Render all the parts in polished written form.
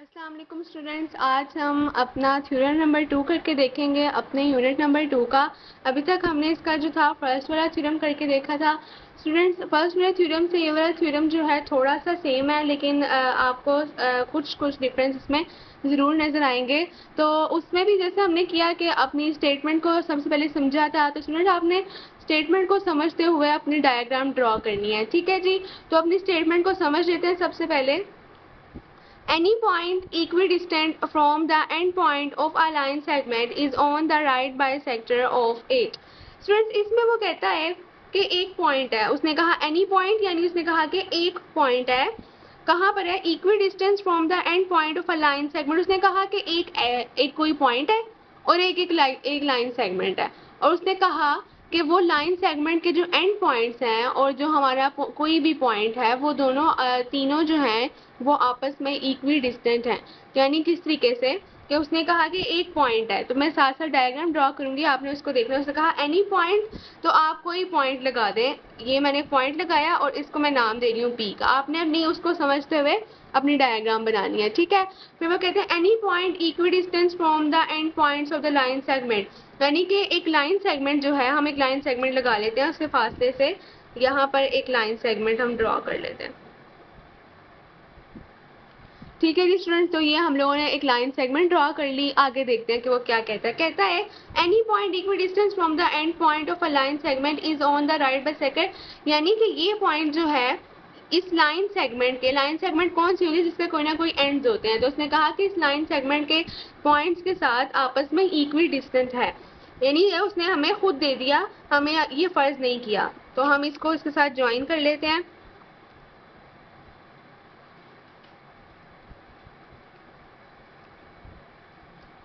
अस्सलाम वालेकुम स्टूडेंट्स, आज हम अपना थ्योरम नंबर 2 करके देखेंगे अपने यूनिट नंबर 2 का। अभी तक हमने इसका जो था फर्स्ट वाला थ्योरम करके देखा था। स्टूडेंट्स, फर्स्ट वाले थ्योरम से ये वाला थ्योरम जो है थोड़ा सा सेम है, लेकिन आपको कुछ डिफरेंस इसमें ज़रूर नज़र आएंगे। तो उसमें भी जैसे हमने किया कि अपनी स्टेटमेंट को सबसे पहले समझा था, तो स्टूडेंट आपने स्टेटमेंट को समझते हुए अपनी डायग्राम ड्रॉ करनी है। ठीक है जी, तो अपनी स्टेटमेंट को समझ लेते हैं। सबसे पहले any point equidistant from the end point of a line segment is on the right bisector of it. Students, इसमें वो कहता है कि एक पॉइंट है, उसने कहा एनी पॉइंट, यानी उसने कहा कि एक पॉइंट है। कहाँ पर है? Equi distance from the end point of a line segment. उसने कहा कि एक कोई पॉइंट है और एक लाइन सेगमेंट है, और उसने कहा कि वो लाइन सेगमेंट के जो एंड पॉइंट्स हैं और जो हमारा कोई भी पॉइंट है, वो दोनों तीनों जो हैं वो आपस में इक्वी डिस्टेंट हैं। यानी किस तरीके से कि उसने कहा कि एक पॉइंट है, तो मैं साथ साथ डायग्राम ड्रॉ करूंगी, आपने उसको देखना है। उसने कहा एनी पॉइंट, तो आप कोई पॉइंट लगा दें। ये मैंने एक पॉइंट लगाया और इसको मैं नाम दे रही हूँ पी का। आपने अपनी उसको समझते हुए अपनी डायग्राम बनानी है। ठीक है, फिर वो कहते हैं any point equi distance from the end points of the line segment. यानी कि एक लाइन सेगमेंट जो है, हम एक लाइन सेगमेंट लगा लेते हैं, उसके फासले से यहाँ पर एक लाइन सेगमेंट हम ड्रॉ कर लेते हैं। ठीक है जी स्टूडेंट, तो ये हम लोगों ने एक लाइन सेगमेंट ड्रॉ कर ली। आगे देखते हैं कि वो क्या कहता है। कहता है any point equi distance from the end point of a line segment is on the right bisector. यानी कि ये पॉइंट जो है इस लाइन सेगमेंट कौन सी होगी जिसके कोई ना कोई एंड्स होते हैं। तो उसने कहा कि इस लाइन सेगमेंट के पॉइंट्स के साथ आपस में इक्वी डिस्टेंस है। यानी ये उसने हमें खुद दे दिया, हमें ये फर्ज नहीं किया। तो हम इसको इसके साथ ज्वाइन कर लेते हैं।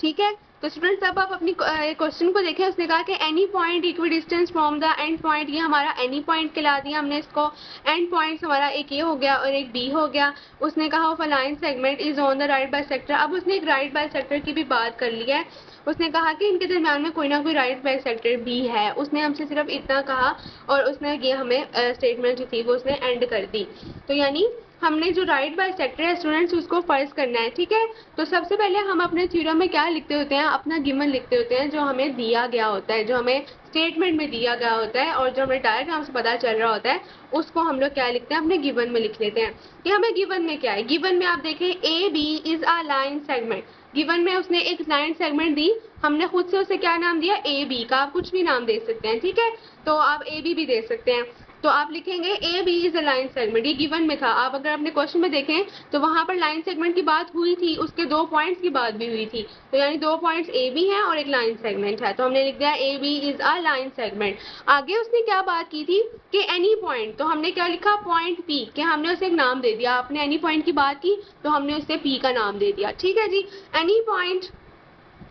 ठीक है, तो स्टूडेंट्स अब आप अपनी क्वेश्चन को देखें। उसने कहा कि any point equi distance from the end point, ये हमारा एनी पॉइंट कहला दिया हमने इसको। एंड पॉइंट्स हमारा एक ये हो गया और एक बी हो गया। उसने कहा of a line segment is on the right bisector. अब उसने एक राइट बाइसेक्टर की भी बात कर ली है। उसने कहा कि इनके दरम्यान में कोई ना कोई राइट बाइसेक्टर भी है। उसने हमसे सिर्फ इतना कहा और उसने ये हमें स्टेटमेंट जो थी वो उसने एंड कर दी। तो यानी हमने जो राइट बाइसेक्टर है स्टूडेंट्स, उसको फर्ज करना है। ठीक है, तो सबसे पहले हम अपने थ्योरम में क्या लिखते होते हैं? अपना गिवन लिखते होते हैं, जो हमें दिया गया होता है, जो हमें स्टेटमेंट में दिया गया होता है, और जो हमें डायग्राम से पता चल रहा होता है उसको हम लोग क्या लिखते हैं? अपने गिवन में लिख लेते हैं कि हमें गिवन में क्या है। गिवन में आप देखें A B is a line segment. Given में उसने एक लाइन सेगमेंट दी, हमने खुद से उसे क्या नाम दिया? ए बी का। आप कुछ भी नाम दे सकते हैं। ठीक है, तो आप ए बी भी दे सकते हैं। तो आप लिखेंगे A B is a line segment. ये गिवन में था। आप अगर अपने क्वेश्चन में देखें तो वहां पर लाइन सेगमेंट की बात हुई थी, उसके दो पॉइंट्स की बात भी हुई थी। तो यानी दो पॉइंट्स ए बी हैं और एक लाइन सेगमेंट है, तो हमने लिख दिया A B is a line segment. आगे उसने क्या बात की थी कि एनी पॉइंट, तो हमने क्या लिखा? पॉइंट पी, कि हमने उसे एक नाम दे दिया। आपने एनी पॉइंट की बात की तो हमने उसे पी का नाम दे दिया। ठीक है जी, एनी पॉइंट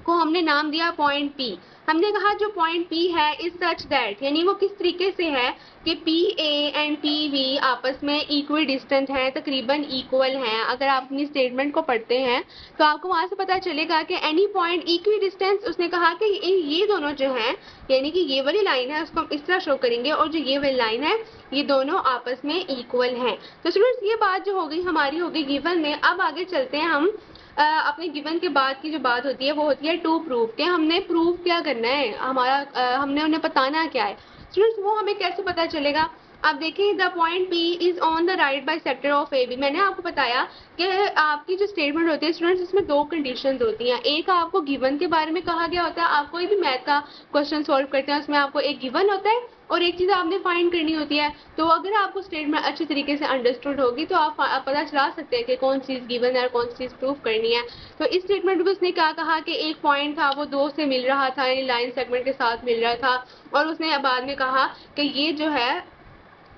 को हमने नाम दिया पॉइंट पी। हमने कहा जो पॉइंट पी है इज सच दैट, यानी वो किस तरीके से है कि P A and P B आपस में इक्वल डिस्टेंट है, तकरीबन इक्वल हैं। अगर आप अपनी स्टेटमेंट को पढ़ते हैं तो आपको वहां से पता चलेगा कि एनी पॉइंट इक्वी डिस्टेंस, उसने कहा कि ये दोनों जो हैं, यानी कि ये वाली लाइन है उसको हम इस तरह शो करेंगे, और जो ये वाली लाइन है ये दोनों आपस में इक्वल हैं। तो स्टूडेंट्स, ये बात जो हो गई हमारी हो गई गिवन में। अब आगे चलते हैं हम अपने गिवन के बाद की जो बात होती है वो होती है टू प्रूव, कि हमने प्रूव क्या करना है, हमारा हमने उन्हें बताना क्या है। स्टूडेंट्स, वो हमें कैसे पता चलेगा? आप देखें, the point P is on the right bisector of A B. मैंने आपको बताया कि आपकी जो स्टेटमेंट होती है स्टूडेंट्स, इसमें दो कंडीशंस होती हैं। एक आपको गिवन के बारे में कहा गया होता है। आप कोई भी मैथ का क्वेश्चन सॉल्व करते हैं उसमें आपको एक गिवन होता है और एक चीज़ आपने फाइंड करनी होती है। तो अगर आपको स्टेटमेंट अच्छी तरीके से अंडरस्टूड होगी तो आप पता चला सकते हैं कि कौन सी चीज़ गिवन है और कौन सी चीज़ प्रूव करनी है। तो इस स्टेटमेंट में उसने क्या कहा कि एक पॉइंट था वो दो से मिल रहा था, यानी लाइन सेगमेंट के साथ मिल रहा था। और उसने बाद में कहा कि ये जो है,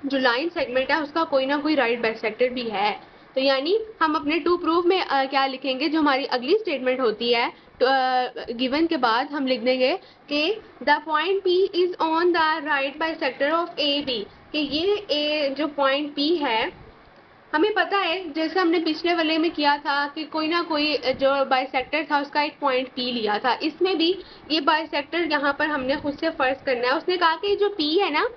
जो लाइन सेगमेंट है उसका कोई ना कोई राइट बाइसेक्टर भी है। तो यानी हम अपने टू प्रूव में क्या लिखेंगे? जो हमारी अगली स्टेटमेंट होती है गिवन के बाद हम लिख देंगे कि the point P is on the right bisector of A B, कि ये ए जो पॉइंट पी है, हमें पता है जैसे हमने पिछले वाले में किया था कि कोई ना कोई जो बाइसेक्टर था उसका एक पॉइंट पी लिया था। इसमें भी ये बाइसेक्टर यहाँ पर हमने खुद से फर्ज करना है। उसने कहा कि जो पी है ना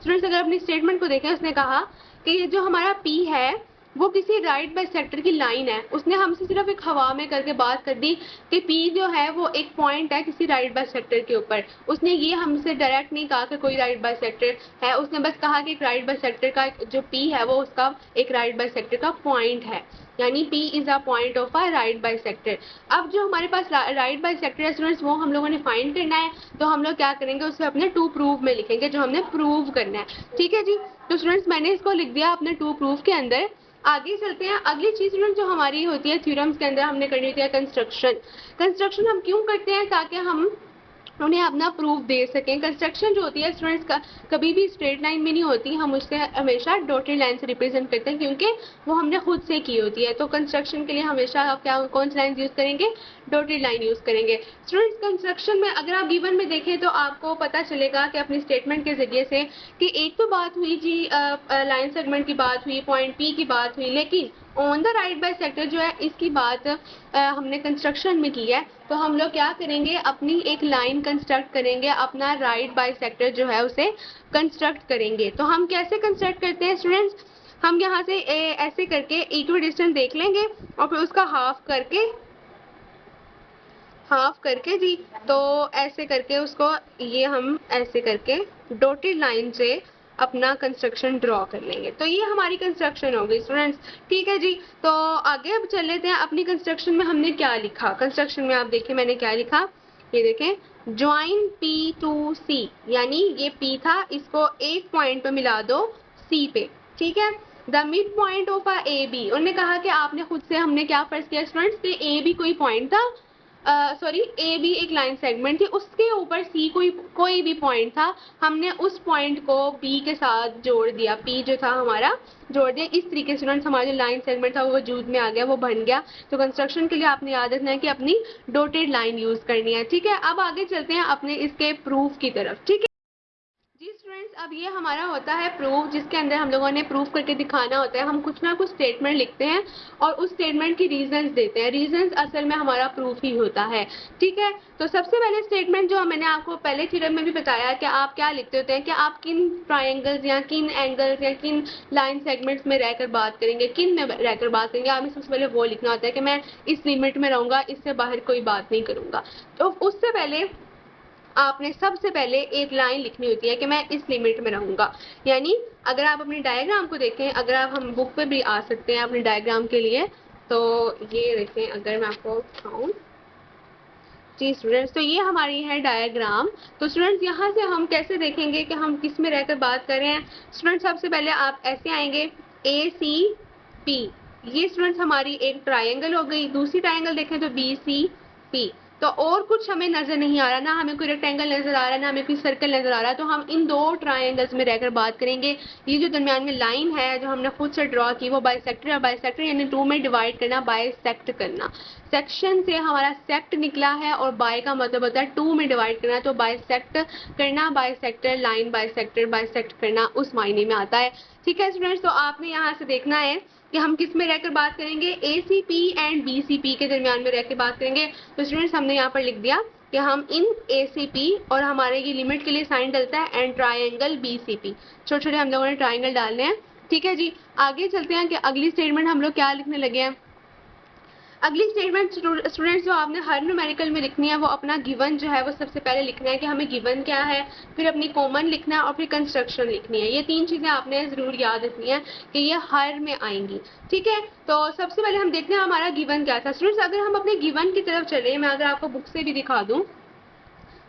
स्टूडेंट्स, अगर अपनी स्टेटमेंट को देखें, उसने कहा कि ये जो हमारा पी है वो किसी राइट बाइसेक्टर की लाइन है, उसने हमसे सिर्फ एक हवा में करके बात कर दी कि P जो है वो एक पॉइंट है किसी राइट बाइसेक्टर के ऊपर। उसने ये हमसे डायरेक्ट नहीं कहा कि कोई राइट बाइसेक्टर है, उसने बस कहा कि एक राइट बाइसेक्टर का जो P है वो उसका एक राइट बाइसेक्टर का पॉइंट है, यानी P is a point of a right bisector. अब जो हमारे पास राइट बाइसेक्टर है स्टूडेंट्स, वो हम लोगों ने फाइंड करना है, तो हम लोग क्या करेंगे, उसमें अपने टू प्रूव में लिखेंगे जो हमने प्रूव करना है। ठीक है जी, तो स्टूडेंट्स मैंने इसको लिख दिया अपने टू प्रूफ के अंदर। आगे चलते हैं, अगली चीज जो हमारी होती है थ्योरम्स के अंदर हमने करनी होती है कंस्ट्रक्शन। कंस्ट्रक्शन हम क्यों करते हैं, ताकि हम उन्हें अपना प्रूफ दे सकें। कंस्ट्रक्शन जो होती है स्टूडेंट्स का कभी भी स्ट्रेट लाइन में नहीं होती, हम उससे हमेशा डॉटेड लाइन से रिप्रेजेंट करते हैं क्योंकि वो हमने खुद से की होती है। तो कंस्ट्रक्शन के लिए हमेशा आप क्या कौन सी लाइन यूज करेंगे, डॉटेड लाइन यूज करेंगे। स्टूडेंट्स कंस्ट्रक्शन में अगर आप गिवन में देखें तो आपको पता चलेगा कि अपनी स्टेटमेंट के जरिए से कि एक तो बात हुई जी लाइन सेगमेंट की बात हुई, पॉइंट पी की बात हुई, लेकिन ऑन द राइट बाइसेक्टर जो है इसकी बात हमने कंस्ट्रक्शन में की है। तो हम लोग क्या करेंगे, अपनी एक लाइन कंस्ट्रक्ट करेंगे, अपना राइट बाइसेक्टर जो है उसे कंस्ट्रक्ट करेंगे। तो हम कैसे कंस्ट्रक्ट करते हैं स्टूडेंट्स, हम यहाँ से ऐसे करके इक्वी डिस्टेंस देख लेंगे और फिर उसका हाफ करके जी, तो ऐसे करके उसको ये हम ऐसे करके डॉटेड लाइन से अपना कंस्ट्रक्शन ड्रॉ कर लेंगे। तो ये हमारी कंस्ट्रक्शन हो गई स्टूडेंट्स। ठीक है जी, तो आगे अब चल लेते हैं अपनी कंस्ट्रक्शन में हमने क्या लिखा। कंस्ट्रक्शन में आप देखिए मैंने क्या लिखा, ये देखें, ज्वाइन P टू C, यानी ये P था, इसको एक पॉइंट पे मिला दो C पे। ठीक है, the mid point of a AB, उन्होंने कहा कि आपने खुद से हमने क्या फर्ज किया स्टूडेंट्स कि AB कोई पॉइंट था, सॉरी ए बी एक लाइन सेगमेंट थी, उसके ऊपर सी कोई भी पॉइंट था, हमने उस पॉइंट को बी के साथ जोड़ दिया, पी जो था हमारा जोड़ दिया। इस तरीके से स्टूडेंट्स हमारा जो लाइन सेगमेंट था वो वजूद में आ गया, वो बन गया। तो कंस्ट्रक्शन के लिए आपने याद रखना है कि अपनी डॉटेड लाइन यूज करनी है। ठीक है, अब आगे चलते हैं अपने इसके प्रूफ की तरफ। ठीक है जी स्टूडेंट्स, अब ये हमारा होता है प्रूफ, जिसके अंदर हम लोगों ने प्रूफ करके दिखाना होता है। हम कुछ ना कुछ स्टेटमेंट लिखते हैं और उस स्टेटमेंट की रीजंस देते हैं। रीजंस असल में हमारा प्रूफ ही होता है। ठीक है, तो सबसे पहले स्टेटमेंट जो मैंने आपको पहले थ्योरम में भी बताया कि आप क्या लिखते होते हैं कि आप किन ट्राइंगल्स या किन एंगल्स या किन लाइन सेगमेंट्स में रहकर बात करेंगे, किन में रहकर बात करेंगे। आपने सबसे पहले वो लिखना होता है कि मैं इस लिमिट में रहूंगा, इससे बाहर कोई बात नहीं करूंगा। तो उससे पहले आपने सबसे पहले एक लाइन लिखनी होती है कि मैं इस लिमिट में रहूंगा। यानी अगर आप अपने डायग्राम को देखें, अगर आप हम बुक पे भी आ सकते हैं अपने डायग्राम के लिए, तो ये देखें, अगर मैं आपको दिखाऊं जी स्टूडेंट्स, तो ये हमारी है डायग्राम। तो स्टूडेंट्स यहाँ से हम कैसे देखेंगे कि हम किस में रहकर बात कर रहे हैं। स्टूडेंट्स सबसे पहले आप ऐसे आएंगे ACP, ये स्टूडेंट्स हमारी एक ट्राइंगल हो गई। दूसरी ट्राइंगल देखें तो BCP, तो और कुछ हमें नजर नहीं आ रहा, ना हमें कोई रेक्टेंगल नजर आ रहा है, ना हमें कोई सर्कल नजर आ रहा है। तो हम इन दो ट्राइंगल्स में रहकर बात करेंगे। ये जो दरमियान में लाइन है जो हमने खुद से ड्रॉ की, वो बाइसेक्टर है। बाइसेक्टर यानी टू में डिवाइड करना, बाइसेक्ट करना। सेक्शन से हमारा सेक्ट निकला है और बाय का मतलब होता है टू में डिवाइड करना, तो बाइसेक्ट करना, बाइसेक्टर, लाइन बाइसेक्टर, बाइसेक्ट करना उस मायने में आता है। ठीक है स्टूडेंट्स, तो आपने यहाँ से देखना है कि हम किस में रहकर बात करेंगे, ACP एंड BCP के दरमियान में रहकर बात करेंगे। तो स्टूडेंट्स हमने यहाँ पर लिख दिया कि हम इन ACP और हमारे ये लिमिट के लिए साइन डलता है एंड ट्राइंगल BCP, छोटे छोटे हम लोगों ने ट्राइंगल डालने हैं। ठीक है जी, आगे चलते हैं कि अगली स्टेटमेंट हम लोग क्या लिखने लगे हैं। अगली स्टेटमेंट स्टूडेंट्स जो आपने हर न्यूमेरिकल में लिखनी है, वो अपना गिवन जो है वो सबसे पहले लिखना है कि हमें गिवन क्या है, फिर अपनी कॉमन लिखना है और फिर कंस्ट्रक्शन लिखनी है। ये तीन चीजें आपने जरूर याद रखनी है कि ये हर में आएंगी। ठीक है, तो सबसे पहले हम देखते हैं हमारा गिवन क्या था। स्टूडेंट्स अगर हम अपने गिवन की तरफ चले, मैं अगर आपको बुक से भी दिखा दूं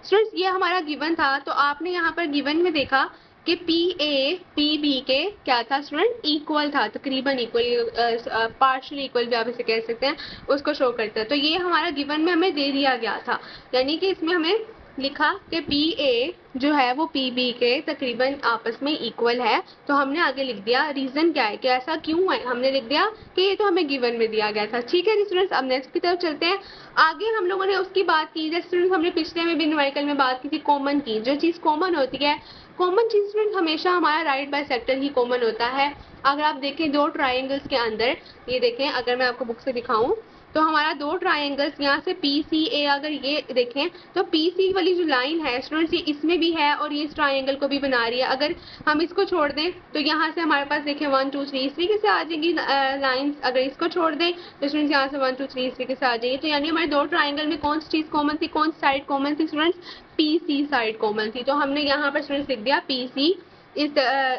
स्टूडेंट्स, ये हमारा गिवन था। तो आपने यहाँ पर गिवन में देखा कि PA PB के क्या था स्टूडेंट, इक्वल था, तकरीबन इक्वल, पार्शियली इक्वल भी आप इसे कह सकते हैं, उसको शो करता है। तो ये हमारा गिवन में हमें दे दिया गया था, यानी कि इसमें हमें लिखा कि PA जो है वो PB के तकरीबन आपस में इक्वल है। तो हमने आगे लिख दिया रीजन क्या है कि ऐसा क्यों है, हमने लिख दिया कि ये तो हमें गिवन में दिया गया था। ठीक है स्टूडेंट्स, अब नेक्स्ट की तरफ चलते हैं। आगे हम लोगों ने उसकी बात की, जैसे स्टूडेंट्स हमने पिछले में भी न्यूमेरिकल में बात की थी कॉमन की। जो चीज कॉमन होती है, कॉमन चीज स्टूडेंट हमेशा हमारा राइट बाइसेक्टर ही कॉमन होता है। अगर आप देखें दो ट्राइंगल्स के अंदर, ये देखें, अगर मैं आपको बुक से दिखाऊं तो हमारा दो ट्राइंगल्स यहाँ से PCA अगर ये देखें तो PC वाली जो लाइन है स्टूडेंट्स ये इसमें भी है और ये इस ट्राइंगल को भी बना रही है। अगर हम इसको छोड़ दें तो यहाँ से हमारे पास देखें 1 2 3 इस तरीके से आ जाएंगी लाइंस। अगर इसको छोड़ दें तो स्टूडेंट्स यहाँ से 1 2 3 इस तरीके से आ जाएगी। तो यानी हमारे दो ट्राइंगल में कौन सी चीज़ कॉमन थी, कौन सी साइड कॉमन थी स्टूडेंट्स, PC साइड कॉमन थी। तो हमने यहाँ पर स्टूडेंट्स लिख दिया PC is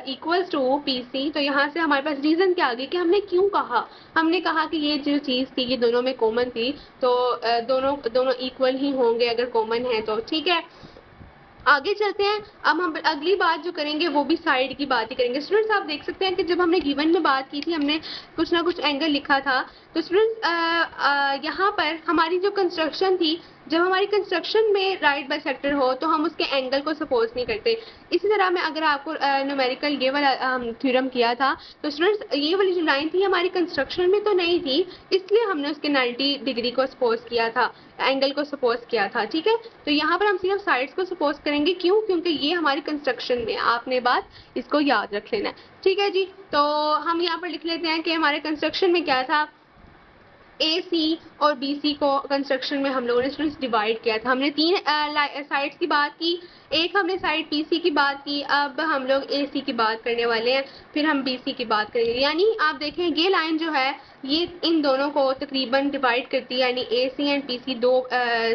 equals to PC। तो यहाँ से हमारे पास रीजन क्या आ गया कि हमने क्यों कहा, हमने कहा कि ये जो चीज़ थी ये दोनों में कॉमन थी तो दोनों इक्वल ही होंगे अगर कॉमन है तो, ठीक है। आगे चलते हैं। अब हम अगली बात जो करेंगे वो भी साइड की बात ही करेंगे। स्टूडेंट्स आप देख सकते हैं कि जब हमने गिवन में बात की थी हमने कुछ ना कुछ एंगल लिखा था। तो स्टूडेंट्स यहाँ पर हमारी जो कंस्ट्रक्शन थी, जब हमारी कंस्ट्रक्शन में राइट बाइसेक्टर हो तो हम उसके एंगल को सपोज नहीं करते। इसी तरह मैं अगर आपको न्यूमेरिकल ये वाला थ्योरम किया था तो स्टूडेंट्स ये वाली जो लाइन थी हमारी कंस्ट्रक्शन में तो नहीं थी, इसलिए हमने उसके 90 डिग्री को सपोज किया था, एंगल को सपोज किया था, ठीक है। तो यहाँ पर हम सिर्फ साइड्स को सपोज करेंगे, क्यों, क्योंकि ये हमारी कंस्ट्रक्शन में, आपने बात इसको याद रख लेना है, ठीक है जी। तो हम यहाँ पर लिख लेते हैं कि हमारे कंस्ट्रक्शन में क्या था, AC और BC को कंस्ट्रक्शन में हम लोगों ने स्टूडेंट्स डिवाइड किया था। हमने तीन साइड्स की बात की, एक हमने साइड PC की बात की, अब हम लोग AC की बात करने वाले हैं, फिर हम BC की बात करेंगे। यानी आप देखें ये लाइन जो है ये इन दोनों को तकरीबन डिवाइड करती है, यानी AC एंड PC दो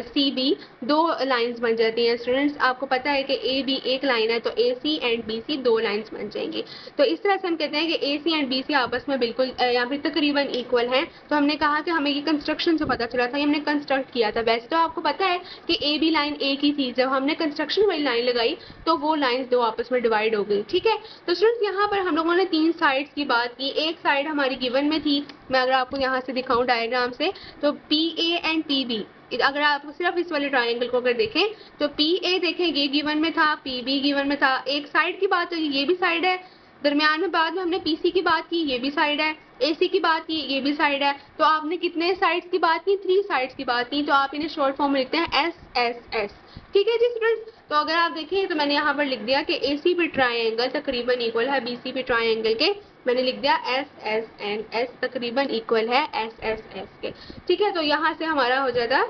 CB दो लाइंस बन जाती हैं। स्टूडेंट्स आपको पता है कि AB एक लाइन है तो AC एंड BC दो लाइंस बन जाएंगी। तो इस तरह से हम कहते हैं कि AC एंड BC आपस में बिल्कुल यहाँ पे तकरीबन इक्वल हैं। तो हमने कहा कि हमें ये कंस्ट्रक्शन से पता चला था, ये हमने कंस्ट्रक्ट किया था। वैसे तो आपको पता है कि AB लाइन एक ही थी, जब हमने कंस्ट्रक्शन वाली लाइन लगाई तो वो लाइंस दो आपस में डिवाइड हो गई, ठीक है। तो स्टूडेंट्स यहाँ पर हम लोगों ने तीन साइड्स की बात की। एक साइड हमारी गिवन में थी, मैं अगर आपको यहाँ से दिखाऊं डायग्राम से, तो PA एंड PB, अगर आप सिर्फ इस वाले ट्राइंगल को अगर देखें तो PA देखें ये गिवन में था, PB गिवन में था। एक साइड की बात हुई, ये भी साइड है, दरमियान में बाद में हमने PC की बात की, ये भी साइड है, AC की बात की, ये भी साइड है। तो आपने कितने साइड्स की बात की, 3 साइड्स की बात की। तो आप इन्हें शॉर्ट फॉर्म में लिखते हैं SSS, ठीक है जी स्टूडेंट्स। तो अगर आप देखें तो मैंने यहाँ पर लिख दिया कि AC पे ट्राइंगल तकरीबन इक्वल है BC पे ट्राइंगल के, मैंने लिख दिया SSNS तकरीबन इक्वल है SSS के, ठीक है। तो यहाँ से हमारा हो जाता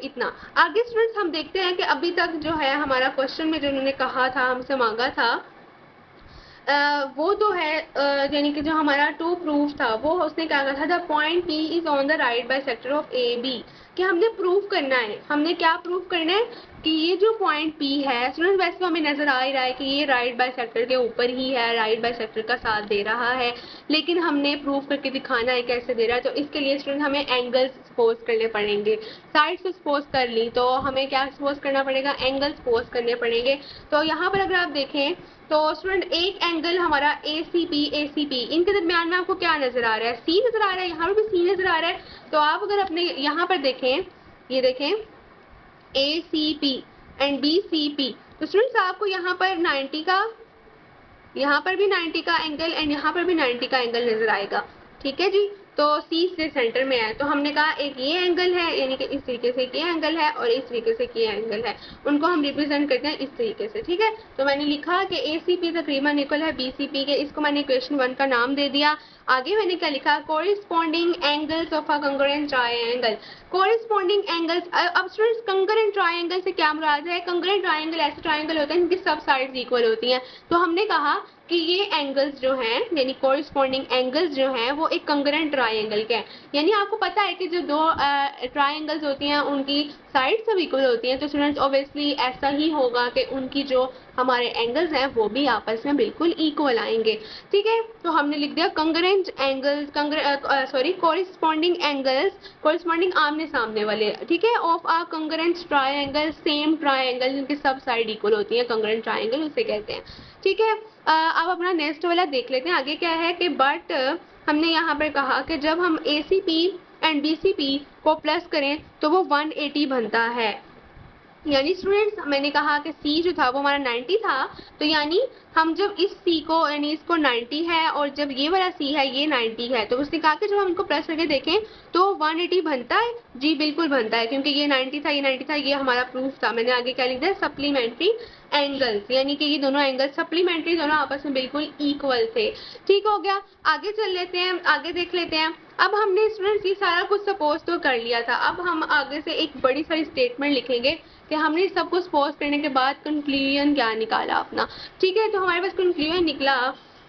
इतना। आगे स्टूडेंट्स हम देखते हैं कि अभी तक जो है हमारा क्वेश्चन में जो उन्होंने कहा था, हमसे मांगा था वो तो है यानी कि जो हमारा टू प्रूफ था वो उसने क्या कहा था, the point P is on the right bisector of AB, कि हमने प्रूफ करना है, हमने क्या प्रूफ करना है कि ये जो पॉइंट P है स्टूडेंट, वैसे तो हमें नजर आ ही रहा है कि ये राइट बाइसेक्टर के ऊपर ही है, राइट बाइसेक्टर का साथ दे रहा है, लेकिन हमने प्रूफ करके दिखाना है कैसे दे रहा है। तो इसके लिए स्टूडेंट हमें एंगल्स सपोज करने पड़ेंगे। साइड से सपोज कर ली तो हमें क्या सपोज करना पड़ेगा, एंगल सपोज करने पड़ेंगे। तो यहाँ पर अगर आप देखें तो स्टूडेंट एक एंगल हमारा ACP इनके दरमियान में आपको क्या नजर आ रहा है, C नजर आ रहा है, यहाँ पर भी C नजर आ रहा है। तो आप अगर अपने यहाँ पर देखें, ये देखें ACP एंड BCP, तो स्टूडेंट्स आपको यहाँ पर 90 का, यहाँ पर भी 90 का एंगल एंड यहाँ पर भी 90 का एंगल नजर आएगा, ठीक है जी। तो C से सेंटर में है, तो हमने कहा एक ये एंगल है, यानी कि इस तरीके से ये एंगल है और इस तरीके से ये एंगल है, उनको हम रिप्रेजेंट करते हैं इस तरीके से, ठीक है। तो मैंने लिखा कि ACP तकरीबन इक्वल है BCP के, इसको मैंने इक्वेशन 1 का नाम दे दिया। आगे मैंने क्या लिखा, corresponding angles of a congruent triangle, corresponding angles. अब स्टूडेंट्स कंग्रुएंट ट्रायंगल से क्या मुराद है, कंग्रुएंट ट्रायंगल ऐसे ट्रायंगल होते हैं जिनकी सब साइड्स इक्वल होती हैं। तो हमने कहा कि ये एंगल्स जो हैं यानी कोरिस्पॉन्डिंग एंगल्स जो हैं वो एक कंग्रुएंट ट्रायंगल के हैं। यानी आपको पता है कि जो दो ट्रायंगल्स होती हैं उनकी साइड सब इक्वल होती हैं, तो स्टूडेंट्स ऑब्वियसली ऐसा ही होगा कि उनकी जो हमारे एंगल्स हैं वो भी आपस में बिल्कुल इक्वल आएंगे, ठीक है। तो हमने लिख दिया congruent angles, corresponding angles, corresponding आमने सामने वाले, ठीक है, of a congruent triangle, same triangle जिनकी सब साइड इक्वल होती हैं, कंग्रुएंट ट्रायंगल उसे कहते हैं, ठीक है। अब अपना नेक्स्ट वाला देख लेते हैं। आगे क्या है कि बट हमने यहाँ पर कहा कि जब हम ACP एंड BCP को प्लस करें तो वो 180 बनता है। यानी स्टूडेंट्स मैंने कहा कि C जो था वो हमारा 90 था, तो यानी हम जब इस C को यानी इसको 90 है और जब ये वाला C है ये 90 है, तो उसने कहा कि जब हम इनको प्लस करके देखें तो 180 बनता है। जी बिल्कुल बनता है, क्योंकि ये 90 था, ये 90 था, ये हमारा प्रूफ था। मैंने आगे क्या लिख दिया, सप्लीमेंट्री एंगल्स, यानी कि ये दोनों एंगल सप्लीमेंट्री, दोनों आपस में बिल्कुल इक्वल थे, ठीक हो गया। आगे चल लेते हैं, आगे देख लेते हैं। अब हमने स्टूडेंट्स ये सारा कुछ सपोज तो कर लिया था, अब हम आगे से एक बड़ी सारी स्टेटमेंट लिखेंगे कि हमने सब कुछ सपोज करने के बाद कंक्लूजन क्या निकाला अपना। ठीक है, तो हमारे पास कंक्लूजन निकला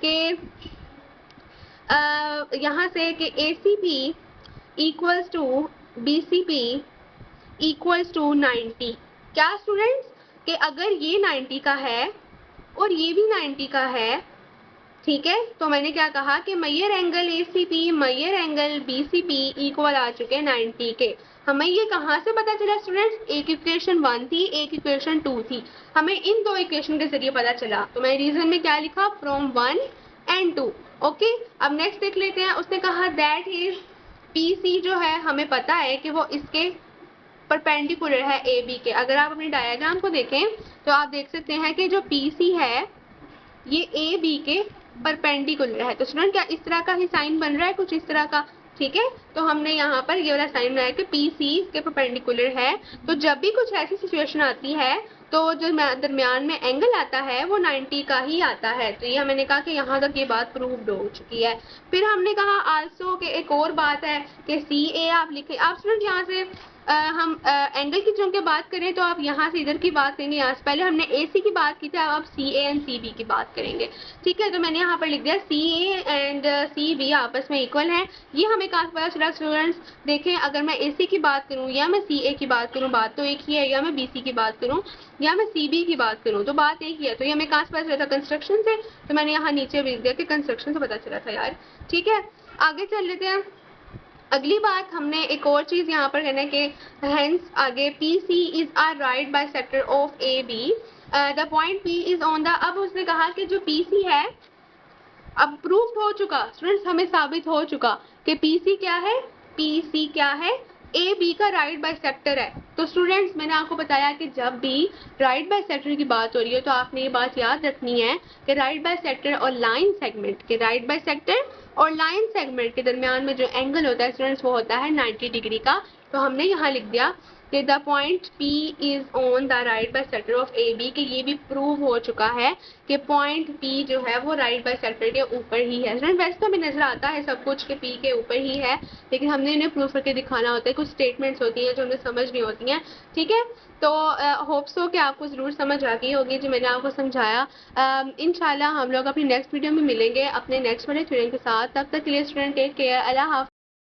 कि यहाँ से कि ACP equals to BCP equals to 90। क्या स्टूडेंट्स, कि अगर ये 90 का है और ये भी 90 का है, ठीक है, तो मैंने क्या कहा कि major angle ACP major angle BCP equal आ चुके हैं 90 के। हमें ये कहाँ से पता चला स्टूडेंट्स, एक इक्वेशन 1 थी, एक इक्वेशन 2 थी, हमें इन दो इक्वेशन के जरिए पता चला। तो मैं रीजन में क्या लिखा, फ्रॉम 1 and 2। ओके, अब नेक्स्ट देख लेते हैं। उसने कहा दैट इज PC जो है हमें पता है कि वो इसके परपेंडिकुलर है AB के। अगर आप अपने डायग्राम को देखें तो आप देख सकते हैं कि जो PC है ये AB के परपेंडिकुलर है। तो स्टूडेंट क्या इस तरह का ही साइन बन रहा है, कुछ इस तरह का। ठीक है, तो हमने यहाँ पर ये वाला साइन बनाया कि PC के परपेंडिकुलर है। तो जब भी कुछ ऐसी सिचुएशन आती है तो जो दरमियान में एंगल आता है वो 90 का ही आता है। तो ये मैंने कहा कि यहाँ तक ये बात प्रूव्ड हो चुकी है। फिर हमने कहा आल्सो कि एक और बात है कि CA आप लिखें। आप स्टूडेंट यहाँ से हम एंगल की चूंकि बात करें तो आप यहाँ से इधर की बात करेंगे, यहाँ से पहले हमने AC की बात की थी, अब आप CA एंड CB की बात करेंगे। ठीक है, तो मैंने यहाँ पर लिख दिया CA एंड CB आपस में इक्वल हैं। ये हमें कहाँ से पता चला स्टूडेंट्स, देखें अगर मैं AC की बात करूँ या मैं CA की बात करूँ बात तो एक ही है, या मैं BC की बात करूँ या मैं CB की बात करूँ तो बात एक ही है। तो ये हमें कहाँ से पता चला था, कंस्ट्रक्शन से। तो मैंने यहाँ नीचे लिख दिया कि कंस्ट्रक्शन से पता चला था यार। ठीक है, आगे चल लेते हैं। अगली बात हमने एक और चीज यहाँ पर कहना है कि हेंस आगे PC is a right bisector of AB, the point P is on the. अब उसने कहा कि जो PC है, अब प्रूफ हो चुका स्टूडेंट्स, हमें साबित हो चुका कि PC क्या है, PC क्या है, AB का राइट बाइसेक्टर है। तो स्टूडेंट्स मैंने आपको बताया कि जब भी राइट बाइसेक्टर की बात हो रही है तो आपने ये बात याद रखनी है कि राइट बाइसेक्टर और लाइन सेगमेंट के, राइट बाइसेक्टर और लाइन सेगमेंट के दरमियान में जो एंगल होता है स्टूडेंट्स वो होता है 90 डिग्री का। तो हमने यहाँ लिख दिया कि the point P is on the right bisector of AB, कि ये भी प्रूव हो चुका है कि पॉइंट P जो है वो राइट बाइसेक्टर के ऊपर ही है। स्टूडेंट वैसे तो हमें नजर आता है सब कुछ कि P के ऊपर ही है, लेकिन हमने इन्हें प्रूव करके दिखाना होता है। कुछ स्टेटमेंट्स होती हैं जो हमें समझ नहीं होती हैं। ठीक है, तो होप सो कि आपको ज़रूर समझ आ गई होगी जो मैंने आपको समझाया। इंशाल्लाह हम लोग अपनी नेक्स्ट वीडियो में मिलेंगे अपने नेक्स्ट वाले स्टूडेंट के साथ। तब तक के लिए स्टूडेंट टेक केयर, अल्लाह हाफ़िज़।